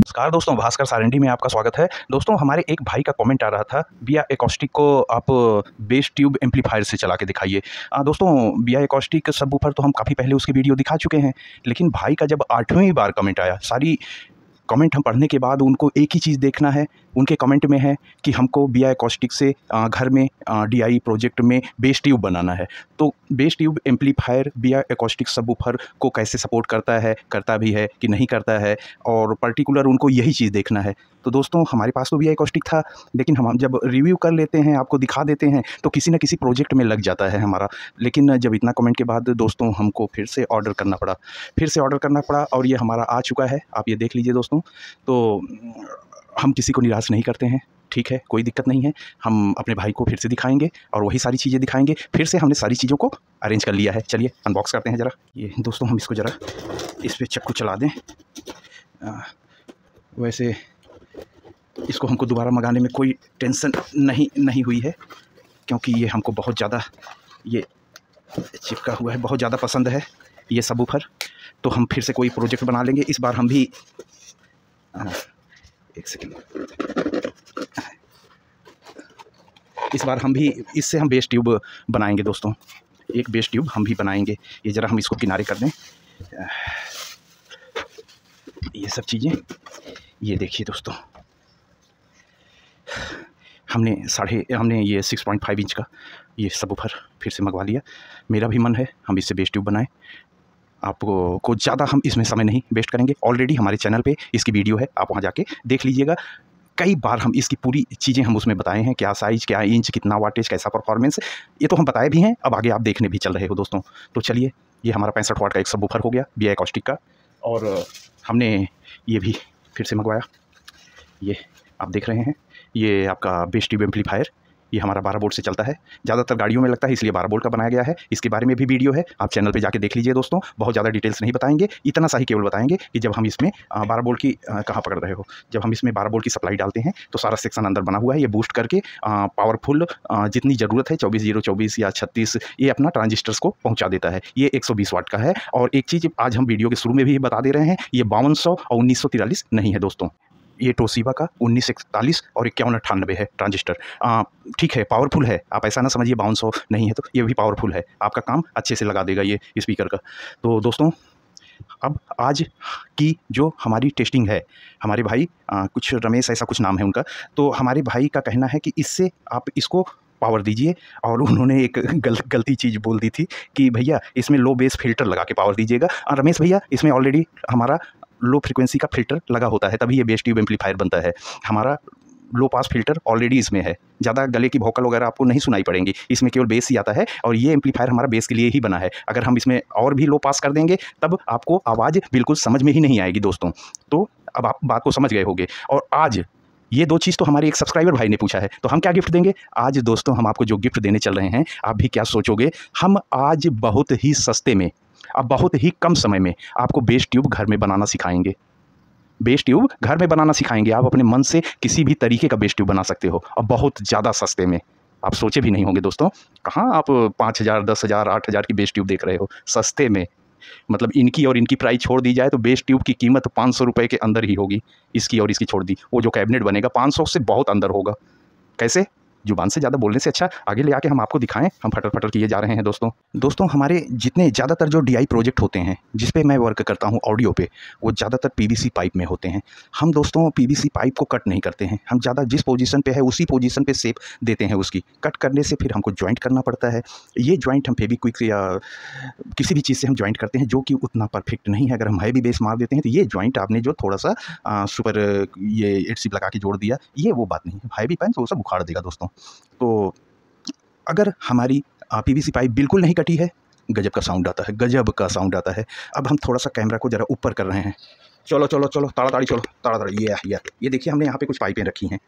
नमस्कार दोस्तों, भास्कर सारंडी में आपका स्वागत है। दोस्तों, हमारे एक भाई का कमेंट आ रहा था, बिया एकॉस्टिक को आप बेस ट्यूब एम्पलीफायर से चला के दिखाइए। दोस्तों, बिया एकॉस्टिक सबवूफर तो हम काफ़ी पहले उसकी वीडियो दिखा चुके हैं, लेकिन भाई का जब 8वीं बार कमेंट आया, सारी कमेंट हम पढ़ने के बाद उनको एक ही चीज़ देखना है। उनके कमेंट में है कि हमको बिया एकॉस्टिक से घर में डीआई प्रोजेक्ट में बेस ट्यूब बनाना है। तो बेस ट्यूब एम्पलीफायर बिया एकॉस्टिक सबवूफर को कैसे सपोर्ट करता है, करता भी है कि नहीं करता है, और पर्टिकुलर उनको यही चीज़ देखना है। तो दोस्तों, हमारे पास तो बिया एकॉस्टिक था, लेकिन हम जब रिव्यू कर लेते हैं, आपको दिखा देते हैं, तो किसी न किसी प्रोजेक्ट में लग जाता है हमारा। लेकिन जब इतना कमेंट के बाद दोस्तों हमको फिर से ऑर्डर करना पड़ा और ये हमारा आ चुका है। आप ये देख लीजिए दोस्तों। तो हम किसी को निराश नहीं करते हैं, ठीक है, कोई दिक्कत नहीं है। हम अपने भाई को फिर से दिखाएंगे और वही सारी चीज़ें दिखाएंगे। फिर से हमने सारी चीज़ों को अरेंज कर लिया है। चलिए अनबॉक्स करते हैं ज़रा। ये दोस्तों, हम इसको ज़रा इस पर चक्कू चला दें। वैसे इसको हमको दोबारा मंगाने में कोई टेंशन नहीं हुई है, क्योंकि ये हमको बहुत ज़्यादा ये चिपका हुआ है, बहुत ज़्यादा पसंद है ये सबवूफर। तो हम फिर से कोई प्रोजेक्ट बना लेंगे। इस बार हम भी एक सेकेंड, इस बार हम भी इससे हम बेस ट्यूब बनाएंगे दोस्तों। एक बेस ट्यूब हम भी बनाएंगे। ये ज़रा हम इसको किनारे कर दें। ये सब चीज़ें, ये देखिए दोस्तों, हमने ये 6.5 इंच का ये सबवूफर फिर से मंगवा लिया। मेरा भी मन है हम इससे बेस ट्यूब बनाएं। आपको ज़्यादा हम इसमें समय नहीं वेस्ट करेंगे। ऑलरेडी हमारे चैनल पे इसकी वीडियो है, आप वहाँ जाके देख लीजिएगा। कई बार हम इसकी पूरी चीज़ें हम उसमें बताए हैं, क्या साइज़, क्या इंच, कितना वाटेज, कैसा परफॉर्मेंस, ये तो हम बताए भी हैं। अब आगे आप देखने भी चल रहे हो दोस्तों। तो चलिए, ये हमारा 65 वाट का एक सबवूफर हो गया बिया एकॉस्टिक का, और हमने ये भी फिर से मंगवाया। ये आप देख रहे हैं, ये आपका बेस ट्यूब एम्पलीफायर, ये हमारा 12 वोल्ट से चलता है। ज़्यादातर गाड़ियों में लगता है, इसलिए 12 वोल्ट का बनाया गया है। इसके बारे में भी वीडियो है, आप चैनल पे जाके देख लीजिए दोस्तों। बहुत ज़्यादा डिटेल्स नहीं बताएंगे, इतना सा ही केवल बताएंगे कि जब हम इसमें 12 वोल्ट की कहाँ पकड़ रहे हो, जब हम इसमें 12 वोल्ट की सप्लाई डालते हैं तो सारा सेक्शन अंदर बना हुआ है। ये बूस्ट करके पावरफुल जितनी ज़रूरत है 24/024 या 36, ये अपना ट्रांजिस्टर्स को पहुँचा देता है। ये 120 वाट का है। और एक चीज़ आज हम वीडियो के शुरू में भी बता दे रहे हैं, ये 5200 और 1943 नहीं है दोस्तों। ये टोशिबा का 1941 और 5198 है ट्रांजिस्टर। ठीक है, पावरफुल है। आप ऐसा ना समझिए 5200 नहीं है, तो ये भी पावरफुल है, आपका काम अच्छे से लगा देगा ये स्पीकर का। तो दोस्तों, अब आज की जो हमारी टेस्टिंग है, हमारे भाई कुछ रमेश ऐसा कुछ नाम है उनका, तो हमारे भाई का कहना है कि इससे आप इसको पावर दीजिए। और उन्होंने एक गलती चीज़ बोल दी थी कि भैया इसमें लो बेस फिल्टर लगा के पावर दीजिएगा। रमेश भैया, इसमें ऑलरेडी हमारा लो फ्रिक्वेंसी का फिल्टर लगा होता है, तभी ये बेस ट्यूब एम्पलीफायर बनता है। हमारा लो पास फिल्टर ऑलरेडी इसमें है, ज़्यादा गले की वोकल वगैरह आपको नहीं सुनाई पड़ेंगी, इसमें केवल बेस ही आता है। और ये एम्पलीफायर हमारा बेस के लिए ही बना है। अगर हम इसमें और भी लो पास कर देंगे तब आपको आवाज़ बिल्कुल समझ में ही नहीं आएगी दोस्तों। तो अब आप बात को समझ गए होंगे। और आज ये 2 चीज़ तो हमारे एक सब्सक्राइबर भाई ने पूछा है, तो हम क्या गिफ्ट देंगे आज दोस्तों? हम आपको जो गिफ्ट देने चल रहे हैं, आप भी क्या सोचोगे, हम आज बहुत ही सस्ते में, अब बहुत ही कम समय में आपको बेस ट्यूब घर में बनाना सिखाएंगे। बेस ट्यूब घर में बनाना सिखाएंगे। आप अपने मन से किसी भी तरीके का बेस ट्यूब बना सकते हो, और बहुत ज़्यादा सस्ते में। आप सोचे भी नहीं होंगे दोस्तों, कहाँ आप 5000, 10,000, 8,000 की बेस ट्यूब देख रहे हो, सस्ते में। मतलब इनकी और इनकी प्राइस छोड़ दी जाए तो बेस ट्यूब की कीमत 500 रुपये के अंदर ही होगी। इसकी और इसकी छोड़ दी, वो जो कैबिनेट बनेगा 500 से बहुत अंदर होगा। कैसे? जुबान से ज़्यादा बोलने से अच्छा आगे ले आके हम आपको दिखाएं। हम फटर किए जा रहे हैं दोस्तों हमारे जितने ज़्यादातर जो डीआई प्रोजेक्ट होते हैं जिस पे मैं वर्क करता हूँ ऑडियो पे, वो ज़्यादातर पीवीसी पाइप में होते हैं। हम दोस्तों पीवीसी पाइप को कट नहीं करते हैं, हम ज़्यादा जिस पोजीशन पे है उसी पोजीशन पे शेप देते हैं उसकी। कट करने से फिर हमको जॉइंट करना पड़ता है। ये जॉइंट हम फेविक्विक या किसी भी चीज़ से हम जॉइंट करते हैं, जो कि उतना परफेक्ट नहीं है। अगर हम हैवी बेस मार देते हैं तो ये जॉइंट आपने जो थोड़ा सा सुपर ये एडसिप लगा के जोड़ दिया, ये वो बात नहीं है। हैवी पाइप तो वो सब उखाड़ देगा दोस्तों। तो अगर हमारी पीवीसी पाइप बिल्कुल नहीं कटी है, गजब का साउंड आता है, गजब का साउंड आता है। अब हम थोड़ा सा कैमरा को ज़रा ऊपर कर रहे हैं। चलो ताड़ाताड़ी चलो ताड़ाताड़ी। ये देखिए, हमने यहाँ पे कुछ पाइपें रखी हैं।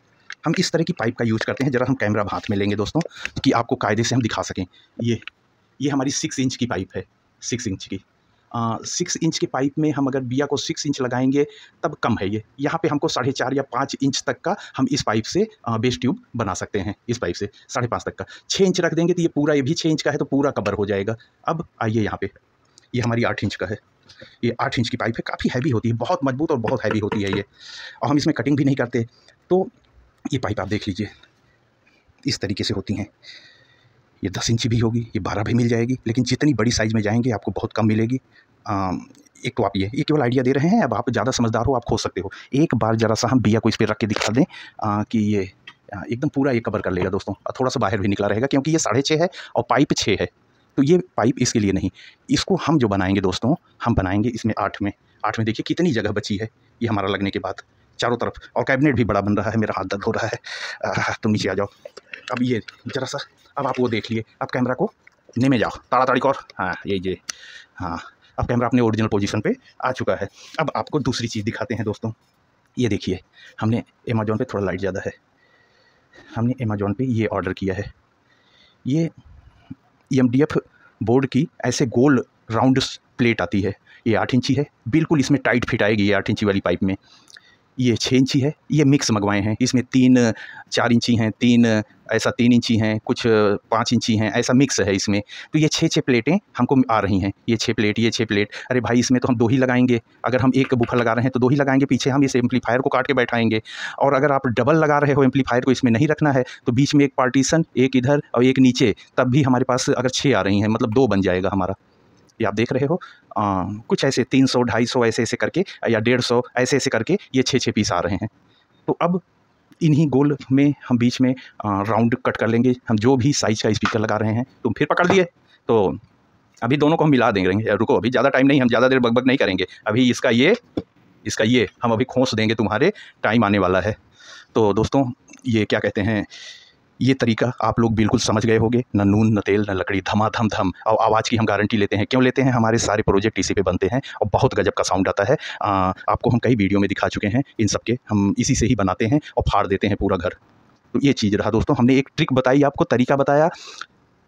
हम इस तरह की पाइप का यूज़ करते हैं। ज़रा हम कैमरा हाथ में लेंगे दोस्तों, कि आपको कायदे से हम दिखा सकें। ये हमारी 6 इंच की पाइप है, 6 इंच की। 6 इंच के पाइप में हम अगर बिया को 6 इंच लगाएंगे तब कम है ये। यहाँ पे हमको 4.5 या 5 इंच तक का हम इस पाइप से बेस ट्यूब बना सकते हैं। इस पाइप से 5.5 तक का 6 इंच रख देंगे तो ये पूरा, ये भी 6 इंच का है तो पूरा कवर हो जाएगा। अब आइए यहाँ पे, ये हमारी 8 इंच का है। ये 8 इंच की पाइप है, काफ़ी हैवी होती है, बहुत मजबूत और बहुत हैवी होती है ये, और हम इसमें कटिंग भी नहीं करते। तो ये पाइप आप देख लीजिए, इस तरीके से होती हैं। ये 10 इंची भी होगी, ये 12 भी मिल जाएगी, लेकिन जितनी बड़ी साइज़ में जाएंगे आपको बहुत कम मिलेगी। एक तो आप ये केवल आइडिया दे रहे हैं, अब आप ज़्यादा समझदार हो, आप खोज सकते हो। एक बार ज़रा सा हम बिया को इस पर रख के दिखा दें कि ये एकदम पूरा ये कवर कर लेगा दोस्तों, और थोड़ा सा बाहर भी निकला रहेगा क्योंकि ये 6.5 है और पाइप 6 है, तो ये पाइप इसके लिए नहीं। इसको हम जो बनाएंगे दोस्तों, हम बनाएंगे इसमें 8 में। 8 में देखिए कितनी जगह बची है ये हमारा लगने के बाद चारों तरफ, और कैबिनेट भी बड़ा बन रहा है। मेरा हाथ दर्द हो रहा है, तुम नीचे आ जाओ। अब ये ज़रा सा, अब आप वो देख लिए, अब कैमरा को नेमे जाओ ताड़ाताड़ी और, हाँ ये हाँ, अब कैमरा अपने ओरिजिनल पोजीशन पे आ चुका है। अब आपको दूसरी चीज़ दिखाते हैं दोस्तों। ये देखिए, हमने अमेज़ॉन पे, थोड़ा लाइट ज़्यादा है, हमने अमेज़ॉन पे ये ऑर्डर किया है। ये EMDF बोर्ड की ऐसे गोल राउंड प्लेट आती है। ये 8 इंची है, बिल्कुल इसमें टाइट फिट आएगी ये 8 इंची वाली पाइप में। ये 6 इंची है, ये मिक्स मंगवाए हैं, इसमें 3-4 इंची हैं, 3 इंची हैं, कुछ 5 इंची हैं, ऐसा मिक्स है इसमें। तो ये 6 प्लेटें हमको आ रही हैं, ये 6 प्लेट, ये 6 प्लेट। अरे भाई, इसमें तो हम 2 ही लगाएंगे, अगर हम एक बूफर लगा रहे हैं तो 2 ही लगाएंगे, पीछे हम इस एम्पलीफायर को काट के बैठाएंगे। और अगर आप डबल लगा रहे हो, एम्पलीफायर को इसमें नहीं रखना है, तो बीच में एक पार्टीशन, एक इधर और एक नीचे, तब भी हमारे पास अगर 6 आ रही हैं, मतलब 2 बन जाएगा हमारा। ये आप देख रहे हो, कुछ ऐसे 300, 250 ऐसे करके, या 150 ऐसे करके ये 6 पीस आ रहे हैं। तो अब इन्हीं गोल में हम बीच में राउंड कट कर लेंगे। हम जो भी साइज़ का स्पीकर लगा रहे हैं, तुम फिर पकड़ लिए, तो अभी दोनों को हम मिला देंगे। रुको, अभी ज़्यादा टाइम नहीं, हम ज़्यादा देर बकबक नहीं करेंगे। अभी इसका ये हम अभी खोस देंगे, तुम्हारे टाइम आने वाला है। तो दोस्तों, ये क्या कहते हैं, ये तरीका आप लोग बिल्कुल समझ गए होंगे। न नून न तेल न लकड़ी, धमाधम धम। और आवाज़ की हम गारंटी लेते हैं। क्यों लेते हैं? हमारे सारे प्रोजेक्ट इसी पे बनते हैं और बहुत गजब का साउंड आता है। आपको हम कई वीडियो में दिखा चुके हैं, इन सब के हम इसी से ही बनाते हैं और फाड़ देते हैं पूरा घर। तो ये चीज़ रहा दोस्तों, हमने एक ट्रिक बताई आपको, तरीका बताया,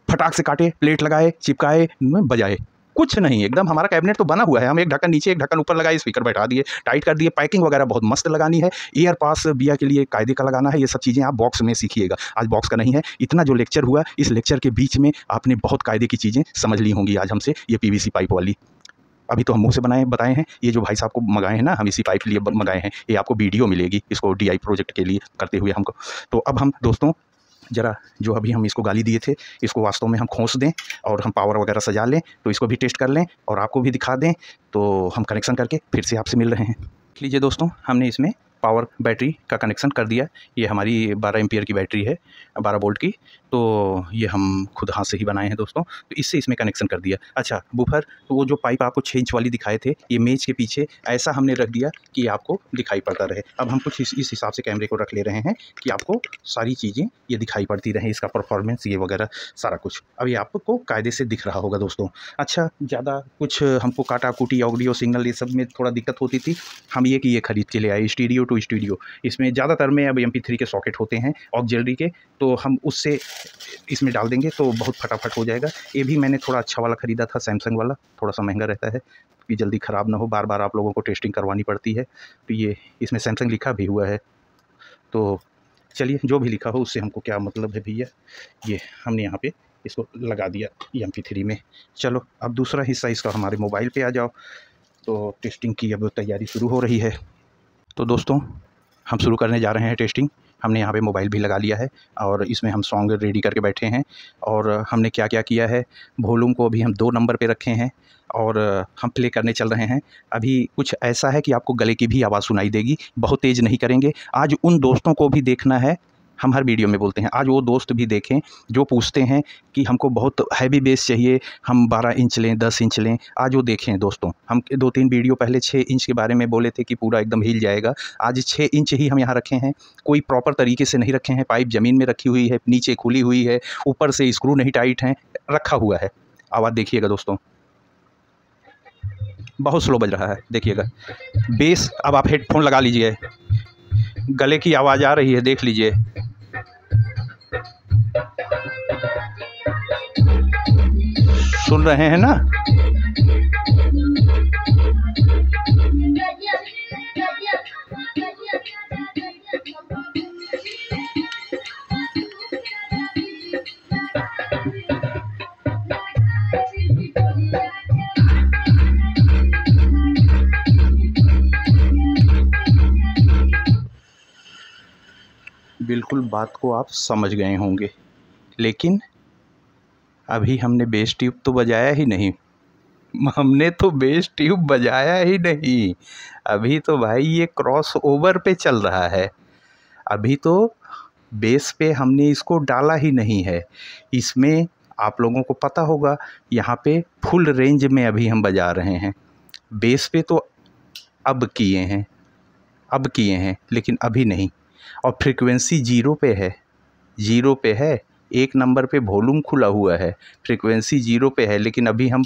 फटाक से काटे, प्लेट लगाए, चिपकाए, बजाए, कुछ नहीं, एकदम हमारा कैबिनेट तो बना हुआ है। हम एक ढक्कन नीचे, एक ढक्कन ऊपर लगाए, स्पीकर बैठा दिए, टाइट कर दिए। पैकिंग वगैरह बहुत मस्त लगानी है, ईयर पास बिया के लिए कायदे का लगाना है। ये सब चीज़ें आप बॉक्स में सीखिएगा। आज बॉक्स का नहीं है, इतना जो लेक्चर हुआ, इस लेक्चर के बीच में आपने बहुत कायदे की चीज़ें समझ ली होंगी आज हमसे। ये PVC पाइप वाली अभी तो हम मुँह से बताए हैं। ये जो भाई साहब को मंगाए हैं ना, हम इसी पाइप के लिए मंगाए हैं। ये आपको वीडियो मिलेगी इसको DI प्रोजेक्ट के लिए करते हुए हमको। तो अब हम दोस्तों, ज़रा जो अभी हम इसको गाली दिए थे, इसको वास्तव में हम खोस दें और हम पावर वगैरह सजा लें, तो इसको भी टेस्ट कर लें और आपको भी दिखा दें। तो हम कनेक्शन करके फिर से आपसे मिल रहे हैं। देख लीजिए दोस्तों, हमने इसमें पावर बैटरी का कनेक्शन कर दिया। ये हमारी 12 एम्पियर की बैटरी है, 12 वोल्ट की। तो ये हम खुद हाथ से ही बनाए हैं दोस्तों। तो इससे इसमें कनेक्शन कर दिया। अच्छा, बूफर, तो वो जो पाइप आपको 6 इंच वाली दिखाए थे, ये मेज के पीछे ऐसा हमने रख दिया कि आपको दिखाई पड़ता रहे। अब हम कुछ इस हिसाब से कैमरे को रख ले रहे हैं कि आपको सारी चीज़ें ये दिखाई पड़ती रहे, इसका परफॉर्मेंस ये वगैरह सारा कुछ। अब ये आपको कायदे से दिख रहा होगा दोस्तों। अच्छा, ज़्यादा कुछ हमको काटा कुटी, ऑडियो सिग्नल, ये सब में थोड़ा दिक्कत होती थी। हम ये खरीद के ले आए, स्टीरियो टू स्टूडियो। इसमें ज़्यादातर में अब MP3 के सॉकेट होते हैं, ऑक्सिलरी के, तो हम उससे इसमें डाल देंगे तो बहुत फटाफट हो जाएगा। ये भी मैंने थोड़ा अच्छा वाला ख़रीदा था, सैमसंग वाला, थोड़ा सा महंगा रहता है कि जल्दी ख़राब ना हो, बार बार आप लोगों को टेस्टिंग करवानी पड़ती है। तो ये इसमें सैमसंग लिखा भी हुआ है। तो चलिए, जो भी लिखा हो उससे हमको क्या मतलब है भैया। ये हमने यहाँ पे इसको लगा दिया MP3 में। चलो, अब दूसरा हिस्सा इसका हमारे मोबाइल पे आ जाओ। तो टेस्टिंग की अब तैयारी शुरू हो रही है। तो दोस्तों, हम शुरू करने जा रहे हैं टेस्टिंग। हमने यहाँ पे मोबाइल भी लगा लिया है और इसमें हम सॉन्ग रेडी करके बैठे हैं। और हमने क्या क्या किया है, वॉल्यूम को अभी हम 2 नंबर पे रखे हैं और हम प्ले करने चल रहे हैं। अभी कुछ ऐसा है कि आपको गले की भी आवाज़ सुनाई देगी, बहुत तेज़ नहीं करेंगे। आज उन दोस्तों को भी देखना है, हम हर वीडियो में बोलते हैं, आज वो दोस्त भी देखें जो पूछते हैं कि हमको बहुत हैवी बेस चाहिए, हम 12 इंच लें, 10 इंच लें। आज वो देखें दोस्तों, हम 2-3 वीडियो पहले 6 इंच के बारे में बोले थे कि पूरा एकदम हिल जाएगा। आज 6 इंच ही हम यहाँ रखे हैं, कोई प्रॉपर तरीके से नहीं रखे हैं। पाइप ज़मीन में रखी हुई है, नीचे खुली हुई है, ऊपर से स्क्रू नहीं टाइट है, रखा हुआ है। आवाज़ देखिएगा दोस्तों, बहुत स्लो बज रहा है, देखिएगा बेस। अब आप हेडफोन लगा लीजिए, गले की आवाज़ आ रही है, देख लीजिए। सुन रहे हैं ना? बिल्कुल बात को आप समझ गए होंगे, लेकिन अभी हमने बेस ट्यूब तो बजाया ही नहीं। हमने तो बेस ट्यूब बजाया ही नहीं। अभी तो भाई ये क्रॉस ओवर पे चल रहा है। अभी तो बेस पे हमने इसको डाला ही नहीं है। इसमें आप लोगों को पता होगा, यहाँ पे फुल रेंज में अभी हम बजा रहे हैं। बेस पे तो अब किए हैं लेकिन अभी नहीं। और फ्रीक्वेंसी ज़ीरो पे है। एक नंबर पे वॉल्यूम खुला हुआ है, फ्रीक्वेंसी ज़ीरो पे है, लेकिन अभी हम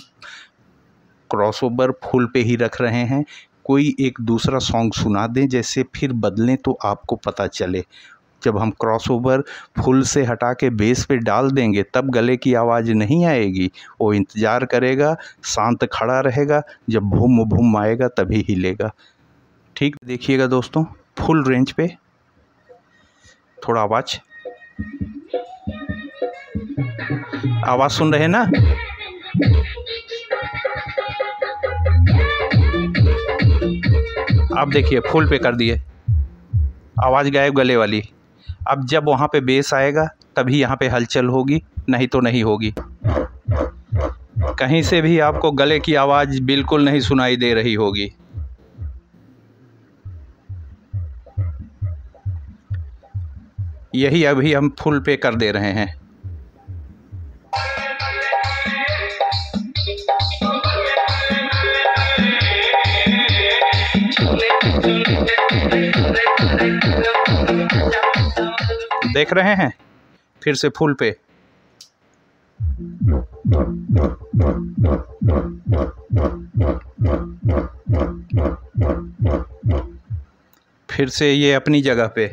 क्रॉसओवर फुल पे ही रख रहे हैं। कोई एक दूसरा सॉन्ग सुना दें जैसे, फिर बदलें तो आपको पता चले। जब हम क्रॉसओवर फुल से हटा के बेस पे डाल देंगे तब गले की आवाज़ नहीं आएगी। वो इंतज़ार करेगा, शांत खड़ा रहेगा, जब भूम भूम आएगा तभी हिलेगा। ठीक, देखिएगा दोस्तों, फुल रेंज पे थोड़ा आवाज़ सुन रहे हैं ना। आप देखिए फुल पे कर दिए, आवाज़ गायब गले वाली। अब जब वहाँ पे बेस आएगा तभी यहाँ पे हलचल होगी, नहीं तो नहीं होगी। कहीं से भी आपको गले की आवाज़ बिल्कुल नहीं सुनाई दे रही होगी। यही अभी हम फुल पे कर दे रहे हैं। देख रहे हैं, फिर से फुल पे। फिर से ये अपनी जगह पे।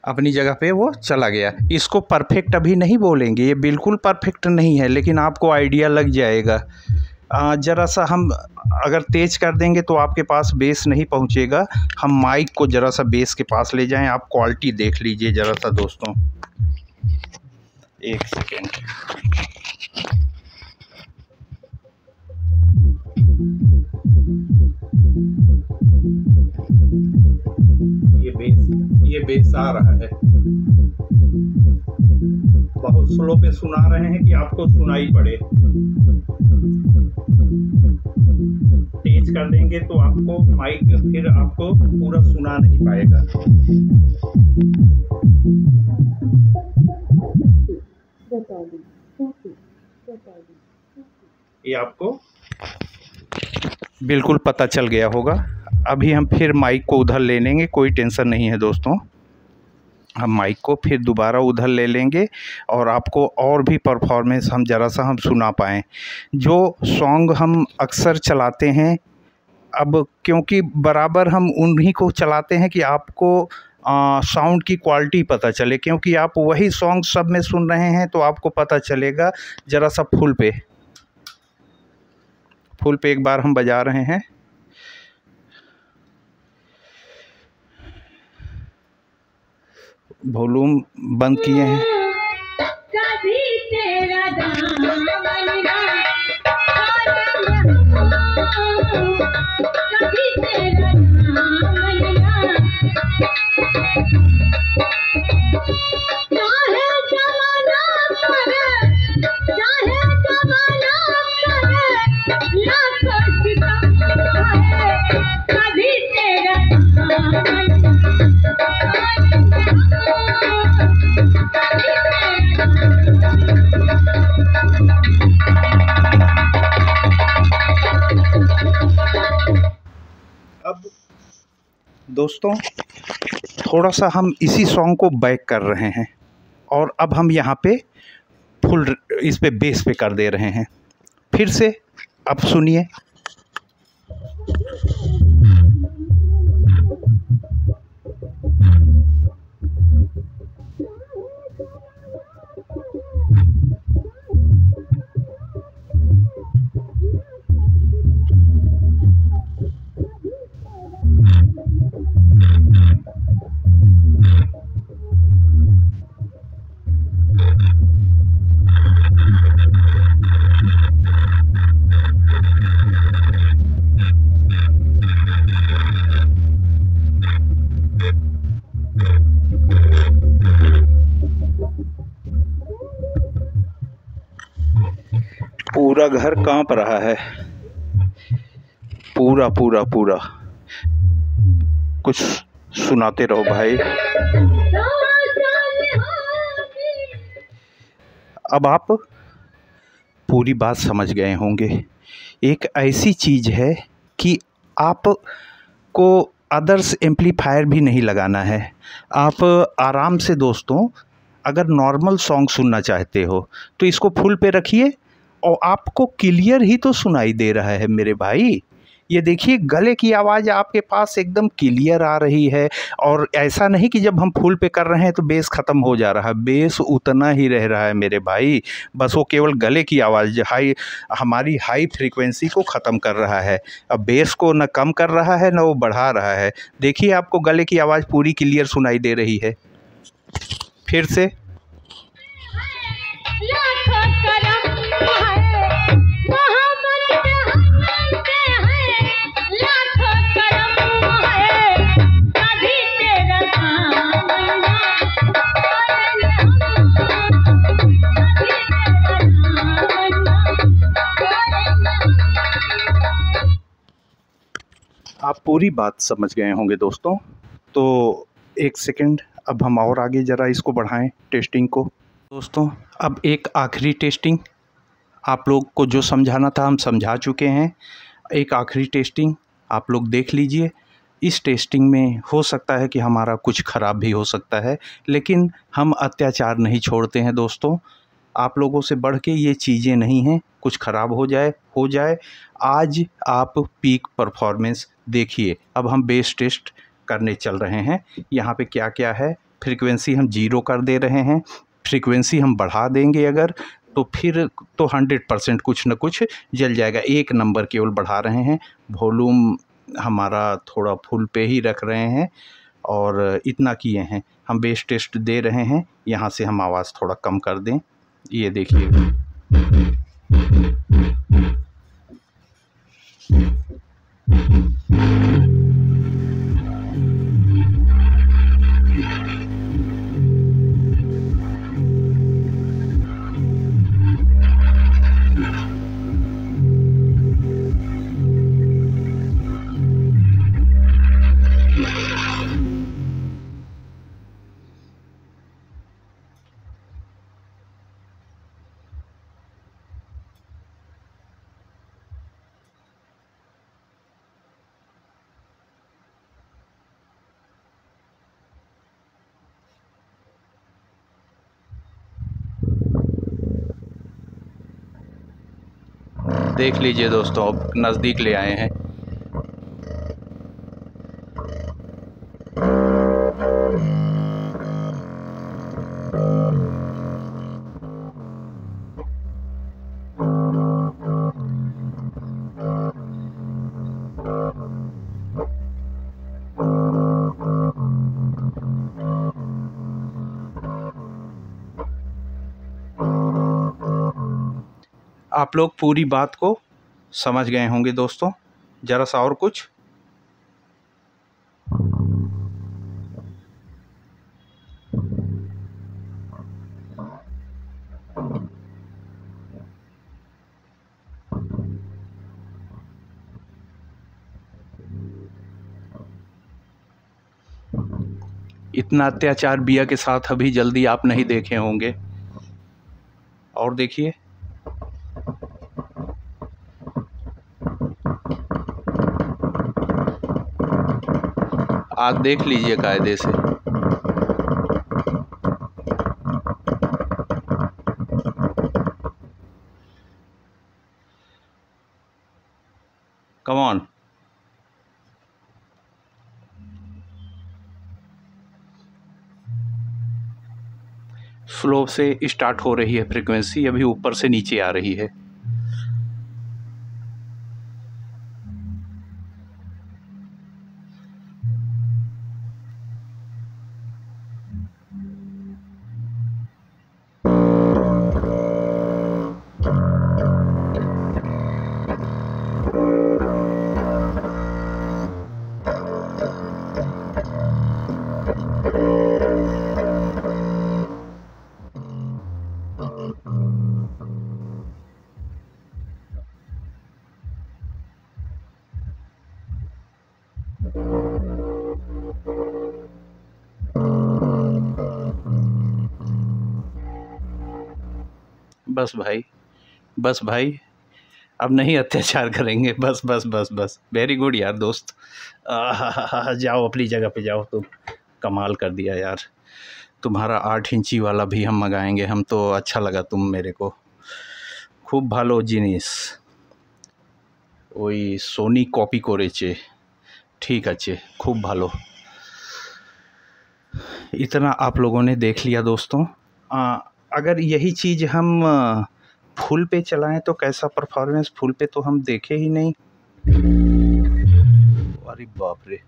अपनी जगह पे वो चला गया। इसको परफेक्ट अभी नहीं बोलेंगे, ये बिल्कुल परफेक्ट नहीं है, लेकिन आपको आइडिया लग जाएगा। ज़रा सा हम अगर तेज़ कर देंगे तो आपके पास बेस नहीं पहुंचेगा। हम माइक को ज़रा सा बेस के पास ले जाएं। आप क्वालिटी देख लीजिए ज़रा सा दोस्तों, एक सेकेंड। ये बेस आ रहा है, बहुत स्लो पे सुना रहे हैं कि आपको सुनाई पड़े। तेज कर देंगे तो आपको माइक फिर आपको पूरा सुना नहीं पाएगा। ये आपको बिल्कुल पता चल गया होगा। अभी हम फिर माइक को उधर ले लेंगे, कोई टेंशन नहीं है दोस्तों। हम माइक को फिर दोबारा उधर ले लेंगे और आपको और भी परफॉर्मेंस हम ज़रा सा हम सुना पाएँ। जो सॉन्ग हम अक्सर चलाते हैं, अब क्योंकि बराबर हम उन्हीं को चलाते हैं कि आपको साउंड की क्वालिटी पता चले, क्योंकि आप वही सॉन्ग सब में सुन रहे हैं तो आपको पता चलेगा। ज़रा सा फुल पे एक बार हम बजा रहे हैं। वॉल्यूम बंद किए हैं। कभी तेरा अब दोस्तों थोड़ा सा हम इसी सॉन्ग को बैक कर रहे हैं और अब हम यहाँ पे फुल इस पे बेस पे कर दे रहे हैं। फिर से अब सुनिए। पूरा घर कांप रहा है, पूरा पूरा पूरा। कुछ सुनाते रहो भाई। अब आप पूरी बात समझ गए होंगे। एक ऐसी चीज़ है कि आपको अदर्स एम्पलीफायर भी नहीं लगाना है। आप आराम से दोस्तों, अगर नॉर्मल सॉन्ग सुनना चाहते हो तो इसको फुल पे रखिए और आपको क्लियर ही तो सुनाई दे रहा है मेरे भाई। ये देखिए, गले की आवाज़ आपके पास एकदम क्लियर आ रही है। और ऐसा नहीं कि जब हम फुल पे कर रहे हैं तो बेस ख़त्म हो जा रहा है, बेस उतना ही रह रहा है मेरे भाई। बस वो केवल गले की आवाज़ हमारी हाई फ्रीक्वेंसी को ख़त्म कर रहा है। अब बेस को न कम कर रहा है न वो बढ़ा रहा है। देखिए, आपको गले की आवाज़ पूरी क्लियर सुनाई दे रही है। फिर से आप पूरी बात समझ गए होंगे दोस्तों। तो एक सेकंड, अब हम और आगे ज़रा इसको बढ़ाएं टेस्टिंग को। दोस्तों, अब एक आखिरी टेस्टिंग, आप लोग को जो समझाना था हम समझा चुके हैं। एक आखिरी टेस्टिंग आप लोग देख लीजिए। इस टेस्टिंग में हो सकता है कि हमारा कुछ ख़राब भी हो सकता है, लेकिन हम अत्याचार नहीं छोड़ते हैं दोस्तों। आप लोगों से बढ़ के ये चीज़ें नहीं हैं, कुछ ख़राब हो जाए। आज आप पीक परफॉर्मेंस देखिए। अब हम बेस टेस्ट करने चल रहे हैं। यहाँ पे क्या क्या है, फ्रीक्वेंसी हम 0 कर दे रहे हैं। फ्रीक्वेंसी हम बढ़ा देंगे अगर तो फिर तो 100% कुछ न कुछ जल जाएगा। एक नंबर केवल बढ़ा रहे हैं। वॉल्यूम हमारा थोड़ा फुल पे ही रख रहे हैं और इतना किए हैं। हम बेस टेस्ट दे रहे हैं, यहाँ से हम आवाज़ थोड़ा कम कर दें। ये देखिए, देख लीजिए दोस्तों, अब नज़दीक ले आए हैं। आप लोग पूरी बात को समझ गए होंगे दोस्तों। ज़रा सा और कुछ। इतना अत्याचार बिया के साथ अभी जल्दी आप नहीं देखे होंगे। और देखिए, आप देख लीजिए कायदे से। Come on. स्लो से स्टार्ट हो रही है फ्रीक्वेंसी, अभी ऊपर से नीचे आ रही है। बस भाई, बस भाई, अब नहीं अत्याचार करेंगे। बस बस बस बस, वेरी गुड यार दोस्त। जाओ अपनी जगह पे जाओ। तुम कमाल कर दिया यार। तुम्हारा 8 इंची वाला भी हम मंगाएंगे। हम तो अच्छा लगा तुम मेरे को। खूब भालो जिनिस, ওই সোনি কপি করেছে। ठीक अच्छे, खूब भालो। इतना आप लोगों ने देख लिया दोस्तों। अगर यही चीज़ हम फुल पे चलाएं तो कैसा परफॉर्मेंस। फुल पे तो हम देखे ही नहीं। अरे बाप रे।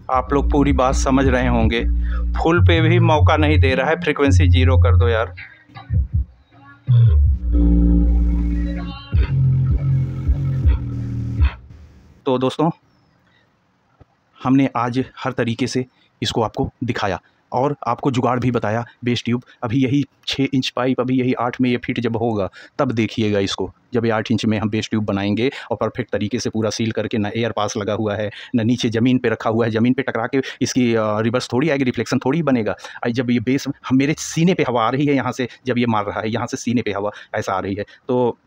आप लोग पूरी बात समझ रहे होंगे। फुल पे भी मौका नहीं दे रहा है। फ्रीक्वेंसी 0 कर दो यार। तो दोस्तों, हमने आज हर तरीके से इसको आपको दिखाया और आपको जुगाड़ भी बताया। बेस ट्यूब अभी यही 6 इंच पाइप, अभी यही 8 में ये फिट जब होगा तब देखिएगा इसको। जब ये 8 इंच में हम बेस ट्यूब बनाएंगे और परफेक्ट तरीके से पूरा सील करके, ना एयर पास लगा हुआ है, ना नीचे ज़मीन पे रखा हुआ है। ज़मीन पे टकरा के इसकी रिवर्स थोड़ी आएगी, रिफ्लेक्शन थोड़ी बनेगा। जब ये बेस हम मेरे सीने पे हवा आ रही है यहाँ से, जब ये मार रहा है यहाँ से सीने पे हवा ऐसा आ रही है, तो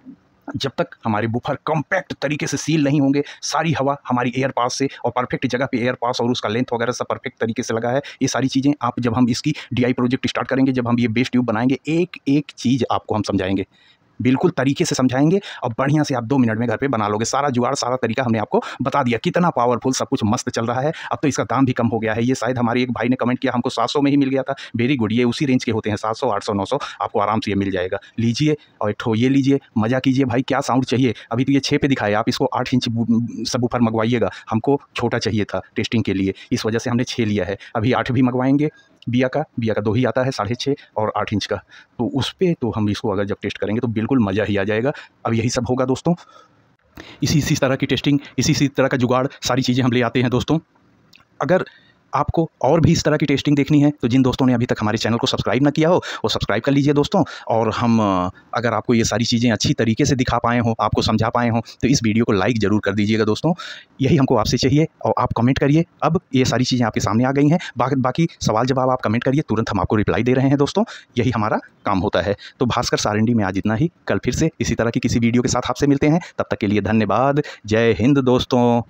जब तक हमारे बुफर कॉम्पैक्ट तरीके से सील नहीं होंगे, सारी हवा हमारी एयर पास से और परफेक्ट जगह पे एयर पास और उसका लेंथ वगैरह सब परफेक्ट तरीके से लगा है। ये सारी चीज़ें आप जब हम इसकी DI प्रोजेक्ट स्टार्ट करेंगे, जब हम ये बेस ट्यूब बनाएंगे, एक एक चीज़ आपको हम समझाएंगे, बिल्कुल तरीके से समझाएंगे और बढ़िया से आप 2 मिनट में घर पे बना लोगे। सारा जुगाड़, सारा तरीका हमने आपको बता दिया। कितना पावरफुल, सब कुछ मस्त चल रहा है। अब तो इसका दाम भी कम हो गया है। ये शायद हमारे एक भाई ने कमेंट किया, हमको 700 में ही मिल गया था। वेरी गुड, ये उसी रेंज के होते हैं। 700, 800, 900 आपको आराम से ये मिल जाएगा। लीजिए और एक ठो ये लीजिए, मज़ा कीजिए भाई। क्या साउंड चाहिए? अभी तो ये 6 पे दिखाया, आप इसको 8 इंच सबवूफर मंगवाइएगा। हमको छोटा चाहिए था टेस्टिंग के लिए, इस वजह से हमने 6 लिया है। अभी 8 भी मंगवाएंगे। बिया का 2 ही आता है, 6.5 और 8 इंच का। तो उस पर तो हम इसको अगर जब टेस्ट करेंगे तो बिल्कुल मज़ा ही आ जाएगा। अब यही सब होगा दोस्तों। इसी तरह की टेस्टिंग, इसी तरह का जुगाड़, सारी चीज़ें हम ले आते हैं दोस्तों। अगर आपको और भी इस तरह की टेस्टिंग देखनी है तो जिन दोस्तों ने अभी तक हमारे चैनल को सब्सक्राइब ना किया हो वो सब्सक्राइब कर लीजिए दोस्तों। और हम अगर आपको ये सारी चीज़ें अच्छी तरीके से दिखा पाए हों, आपको समझा पाए हों, तो इस वीडियो को लाइक ज़रूर कर दीजिएगा दोस्तों। यही हमको आपसे चाहिए और आप कमेंट करिए। अब ये सारी चीज़ें आपके सामने आ गई हैं। बाकी सवाल जवाब आप कमेंट करिए, तुरंत हम आपको रिप्लाई दे रहे हैं दोस्तों। यही हमारा काम होता है। तो भास्कर सारंडी में आज इतना ही। कल फिर से इसी तरह की किसी वीडियो के साथ आपसे मिलते हैं। तब तक के लिए धन्यवाद। जय हिंद दोस्तों।